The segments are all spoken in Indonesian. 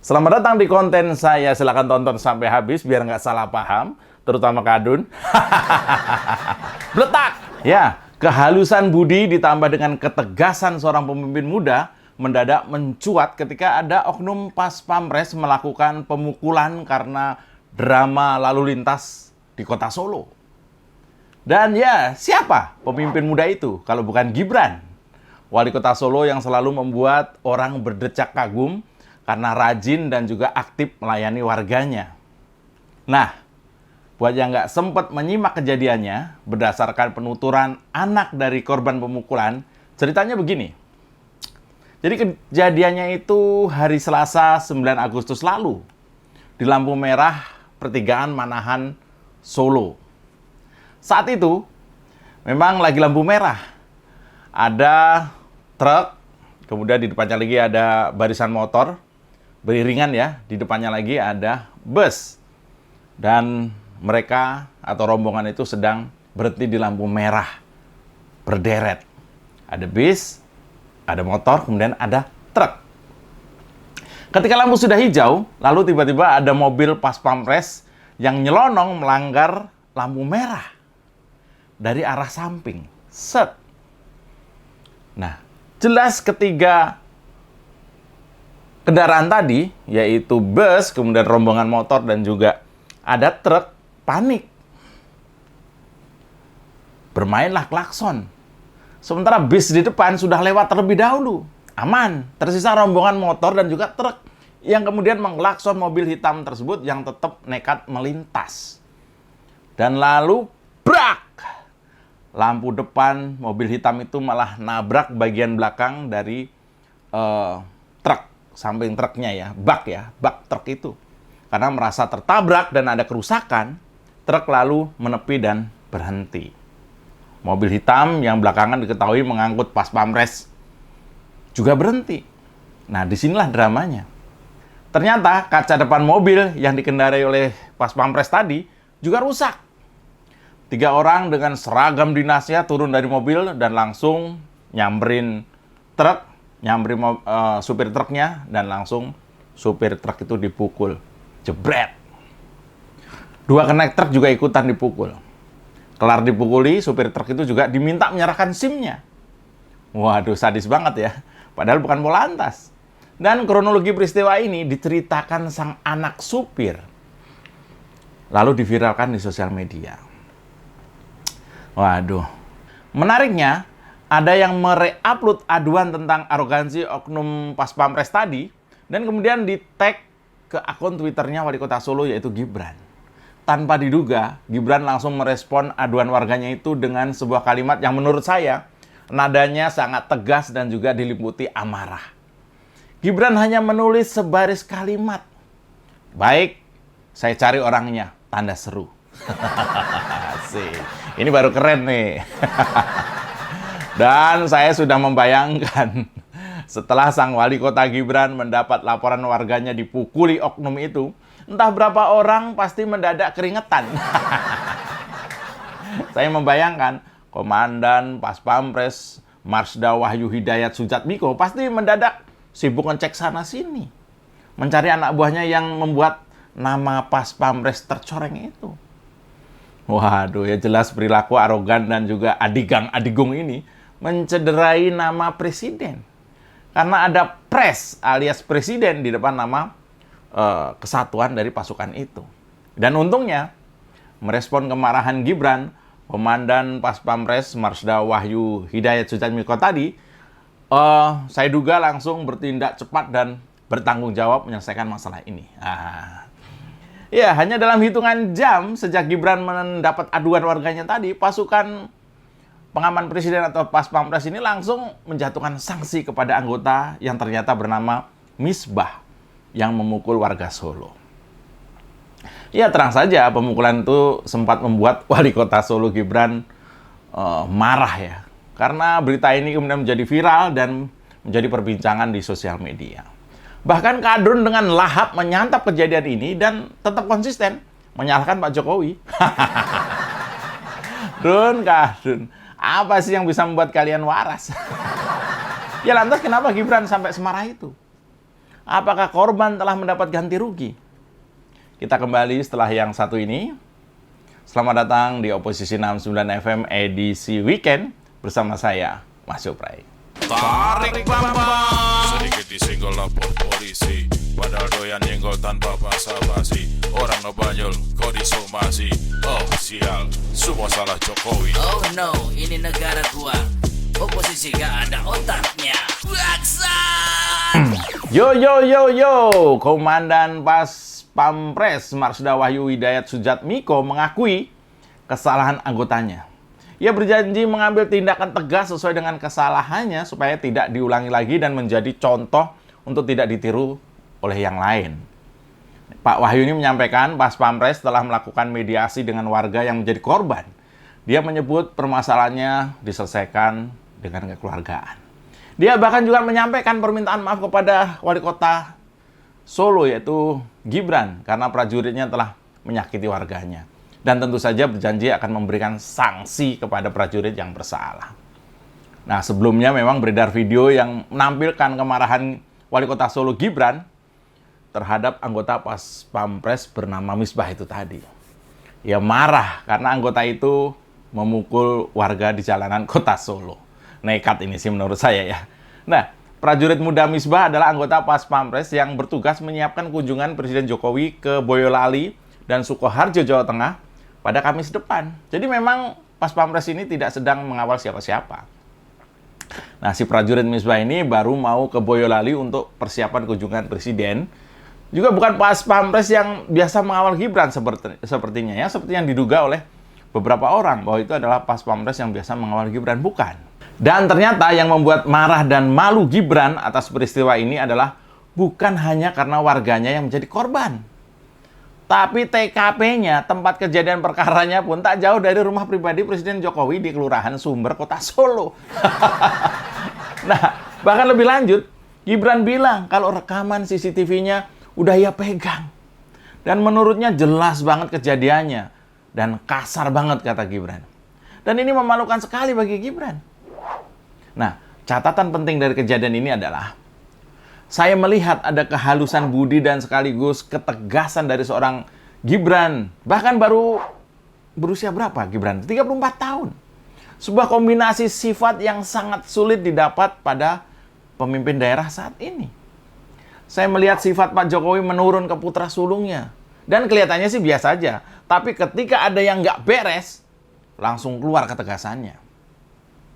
Selamat datang di konten saya. Silahkan tonton sampai habis biar nggak salah paham, terutama Kadun. Bletak! Ya, kehalusan budi ditambah dengan ketegasan seorang pemimpin muda mendadak mencuat ketika ada oknum Pas Pampres melakukan pemukulan karena drama lalu lintas di kota Solo. Dan ya, siapa pemimpin muda itu kalau bukan Gibran? Wali kota Solo yang selalu membuat orang berdecak kagum karena rajin dan juga aktif melayani warganya. Nah, buat yang nggak sempat menyimak kejadiannya, berdasarkan penuturan anak dari korban pemukulan, ceritanya begini. Jadi kejadiannya itu hari Selasa 9 Agustus lalu, di lampu merah pertigaan Manahan, Solo. Saat itu, memang lagi lampu merah. Ada truk, kemudian di depannya lagi ada barisan motor, beriringan ya, di depannya lagi ada bus. Dan mereka atau rombongan itu sedang berhenti di lampu merah, berderet. Ada bis, ada motor, kemudian ada truk. Ketika lampu sudah hijau, lalu tiba-tiba ada mobil Pas Pampres yang nyelonong melanggar lampu merah dari arah samping. Set. Nah, jelas ketiga kendaraan tadi, yaitu bus, kemudian rombongan motor, dan juga ada truk, panik. Bermainlah klakson. Sementara bis di depan sudah lewat terlebih dahulu. Aman. Tersisa rombongan motor dan juga truk yang kemudian mengklakson mobil hitam tersebut yang tetap nekat melintas. Dan lalu, brak! Lampu depan mobil hitam itu malah nabrak bagian belakang dari truk. Samping truknya ya, bak truk itu. Karena merasa tertabrak dan ada kerusakan, truk lalu menepi dan berhenti. Mobil hitam yang belakangan diketahui mengangkut Pas Pampres juga berhenti. Nah, disinilah dramanya. Ternyata kaca depan mobil yang dikendarai oleh Pas Pampres tadi juga rusak. 3 orang dengan seragam dinasnya turun dari mobil dan langsung nyamperin truk, supir truknya, dan langsung supir truk itu dipukul. Jebret. 2 kenek truk juga ikutan dipukul. Kelar dipukuli, supir truk itu juga diminta menyerahkan SIM-nya. Waduh, sadis banget ya. Padahal bukan Polantas. Dan kronologi peristiwa ini diceritakan sang anak supir. Lalu diviralkan di sosial media. Waduh. Menariknya, ada yang mere-upload aduan tentang arogansi oknum Pas Pampres tadi, dan kemudian di-tag ke akun Twitternya Wali Kota Solo, yaitu Gibran. Tanpa diduga, Gibran langsung merespon aduan warganya itu dengan sebuah kalimat yang menurut saya, nadanya sangat tegas dan juga diliputi amarah. Gibran hanya menulis sebaris kalimat. Baik, saya cari orangnya, tanda seru. Asik. Ini baru keren nih. Dan saya sudah membayangkan setelah sang wali kota Gibran mendapat laporan warganya dipukuli oknum itu, entah berapa orang pasti mendadak keringetan. Saya membayangkan Komandan Pas Pampres Marsda Wahyu Hidayat Sujatmiko pasti mendadak sibuk ngecek sana sini, mencari anak buahnya yang membuat nama Pas Pampres tercoreng itu. Waduh, ya jelas perilaku arogan dan juga adigang-adigung ini mencederai nama presiden. Karena ada pres alias presiden di depan nama kesatuan dari pasukan itu. Dan untungnya, merespon kemarahan Gibran, Komandan Pas Pampres Marsda Wahyu Hidayat Sujatmiko tadi, saya duga langsung bertindak cepat dan bertanggung jawab menyelesaikan masalah ini. Ya, hanya dalam hitungan jam sejak Gibran mendapat aduan warganya tadi, pasukan pengaman presiden atau Pas Pampres ini langsung menjatuhkan sanksi kepada anggota yang ternyata bernama Misbah yang memukul warga Solo. Ya, terang saja pemukulan itu sempat membuat wali kota Solo Gibran marah ya. Karena berita ini kemudian menjadi viral dan menjadi perbincangan di sosial media. Bahkan Kadrun dengan lahap menyantap kejadian ini dan tetap konsisten menyalahkan Pak Jokowi. Kadrun, apa sih yang bisa membuat kalian waras? Ya lantas kenapa Gibran sampai semarah itu? Apakah korban telah mendapat ganti rugi? Kita kembali setelah yang satu ini. Selamat datang di Oposisi 69 FM edisi weekend bersama saya, Mas Yoprai. Tarik bambang, sedikit disenggol lapor polisi, padahal doyan nyenggol tanpa basa-basi. Orang ngebanyol, kok disomasi. Oh sial, semua salah Jokowi. Oh no, ini negara gua. Oposisi gak ada otaknya. Baksa! Yo yo yo yo, Komandan Pas Pampres Marsda Wahyu Hidayat Sujatmiko mengakui kesalahan anggotanya. Ia berjanji mengambil tindakan tegas sesuai dengan kesalahannya supaya tidak diulangi lagi dan menjadi contoh untuk tidak ditiru oleh yang lain. Pak Wahyu ini menyampaikan Pas Pampres telah melakukan mediasi dengan warga yang menjadi korban. Dia menyebut permasalahannya diselesaikan dengan kekeluargaan. Dia bahkan juga menyampaikan permintaan maaf kepada wali kota Solo yaitu Gibran karena prajuritnya telah menyakiti warganya. Dan tentu saja berjanji akan memberikan sanksi kepada prajurit yang bersalah. Nah, sebelumnya memang beredar video yang menampilkan kemarahan wali kota Solo Gibran terhadap anggota Pas Pampres bernama Misbah itu tadi. Ia marah karena anggota itu memukul warga di jalanan kota Solo. Nekat ini sih menurut saya ya. Nah, prajurit muda Misbah adalah anggota Pas Pampres yang bertugas menyiapkan kunjungan Presiden Jokowi ke Boyolali dan Sukoharjo, Jawa Tengah pada Kamis depan. Jadi memang Pas Pampres ini tidak sedang mengawal siapa-siapa. Nah, si prajurit Misbah ini baru mau ke Boyolali untuk persiapan kunjungan Presiden. Juga bukan Pas Pampres yang biasa mengawal Gibran sepertinya ya, seperti yang diduga oleh beberapa orang bahwa itu adalah Pas Pampres yang biasa mengawal Gibran. Bukan. Dan ternyata yang membuat marah dan malu Gibran atas peristiwa ini adalah bukan hanya karena warganya yang menjadi korban. Tapi TKP-nya, tempat kejadian perkaranya pun tak jauh dari rumah pribadi Presiden Jokowi di Kelurahan Sumber, Kota Solo. Nah, bahkan lebih lanjut, Gibran bilang kalau rekaman CCTV-nya udah ia pegang. Dan menurutnya jelas banget kejadiannya. Dan kasar banget kata Gibran. Dan ini memalukan sekali bagi Gibran. Nah, catatan penting dari kejadian ini adalah saya melihat ada kehalusan budi dan sekaligus ketegasan dari seorang Gibran. Bahkan baru berusia berapa Gibran? 34 tahun. Sebuah kombinasi sifat yang sangat sulit didapat pada pemimpin daerah saat ini. Saya melihat sifat Pak Jokowi menurun ke putra sulungnya. Dan kelihatannya sih biasa aja. Tapi ketika ada yang nggak beres, langsung keluar ketegasannya.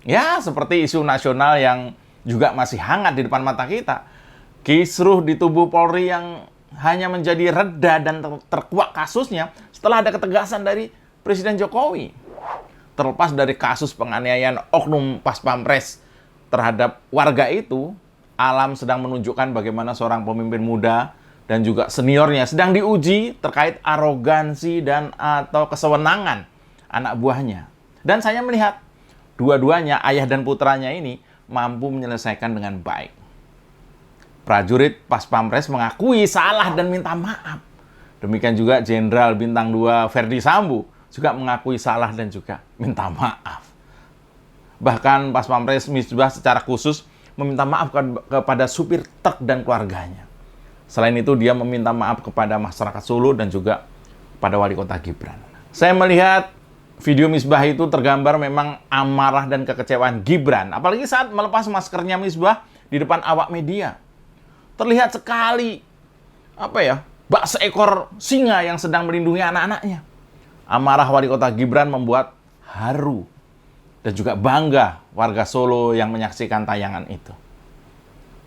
Ya, seperti isu nasional yang juga masih hangat di depan mata kita. Kisruh di tubuh Polri yang hanya menjadi reda dan terkuak kasusnya setelah ada ketegasan dari Presiden Jokowi. Terlepas dari kasus penganiayaan oknum Pas Pampres terhadap warga itu, alam sedang menunjukkan bagaimana seorang pemimpin muda dan juga seniornya sedang diuji terkait arogansi dan atau kesewenangan anak buahnya. Dan saya melihat dua-duanya, ayah dan putranya ini, mampu menyelesaikan dengan baik. Prajurit Pas Pampres mengakui salah dan minta maaf. Demikian juga Jenderal Bintang 2 Verdi Sambo juga mengakui salah dan juga minta maaf. Bahkan Pas Pampres Misbah secara khusus meminta maaf kepada supir truk dan keluarganya. Selain itu, dia meminta maaf kepada masyarakat Solo dan juga pada wali kota Gibran. Saya melihat video Misbah itu tergambar memang amarah dan kekecewaan Gibran. Apalagi saat melepas maskernya Misbah di depan awak media. Terlihat sekali, bak seekor singa yang sedang melindungi anak-anaknya. Amarah wali kota Gibran membuat haru dan juga bangga warga Solo yang menyaksikan tayangan itu.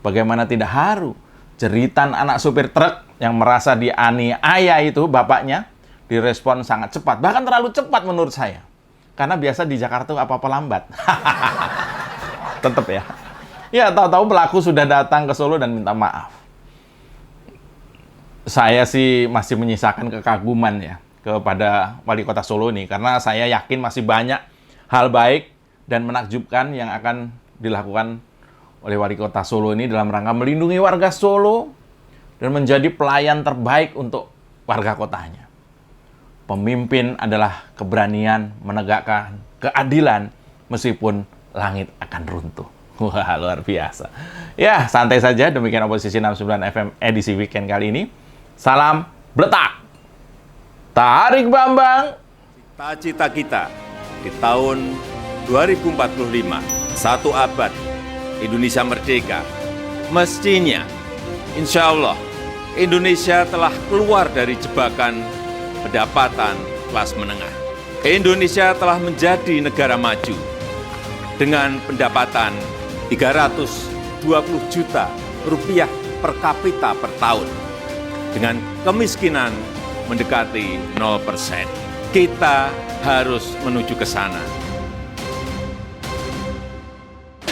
Bagaimana tidak haru? Jeritan anak supir truk yang merasa dianiaya itu bapaknya direspon sangat cepat, bahkan terlalu cepat menurut saya. Karena biasa di Jakarta apa-apa lambat. Tetap ya. Ya, tahu-tahu pelaku sudah datang ke Solo dan minta maaf. Saya sih masih menyisakan kekaguman ya kepada wali kota Solo ini, karena saya yakin masih banyak hal baik dan menakjubkan yang akan dilakukan oleh wali kota Solo ini dalam rangka melindungi warga Solo dan menjadi pelayan terbaik untuk warga kotanya. Pemimpin adalah keberanian menegakkan keadilan meskipun langit akan runtuh. Wah, luar biasa. Ya, santai saja. Demikian Oposisi 69 FM edisi weekend kali ini. Salam Bletak. Tarik Bambang. Cita-cita kita di tahun 2045, 1 abad Indonesia merdeka, mestinya, insya Allah, Indonesia telah keluar dari jebakan pendapatan kelas menengah. Indonesia telah menjadi negara maju dengan pendapatan 320 juta rupiah per kapita per tahun, dengan kemiskinan mendekati 0%. Kita harus menuju ke sana.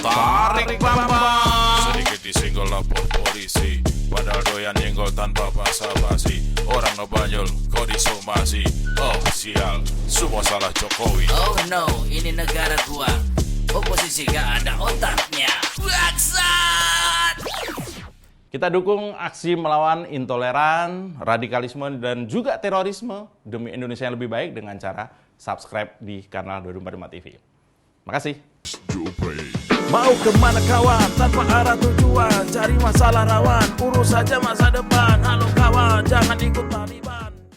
Tarik Bambang. Sedikit disenggol lapor polisi, padahal doyan nyenggol tanpa basa-basi. Orang ngebanyol, kau disomasi. Oh sial, semua salah Jokowi. Oh no, ini negara gua. Oposisi gak ada otaknya. Bangsat! Kita dukung aksi melawan intoleran, radikalisme, dan juga terorisme demi Indonesia yang lebih baik dengan cara subscribe di kanal 245 TV. Makasih. Mau kemana kawan, tanpa arah tujuan, cari masalah rawan, urus saja masa depan. Halo kawan, jangan ikut Taliban.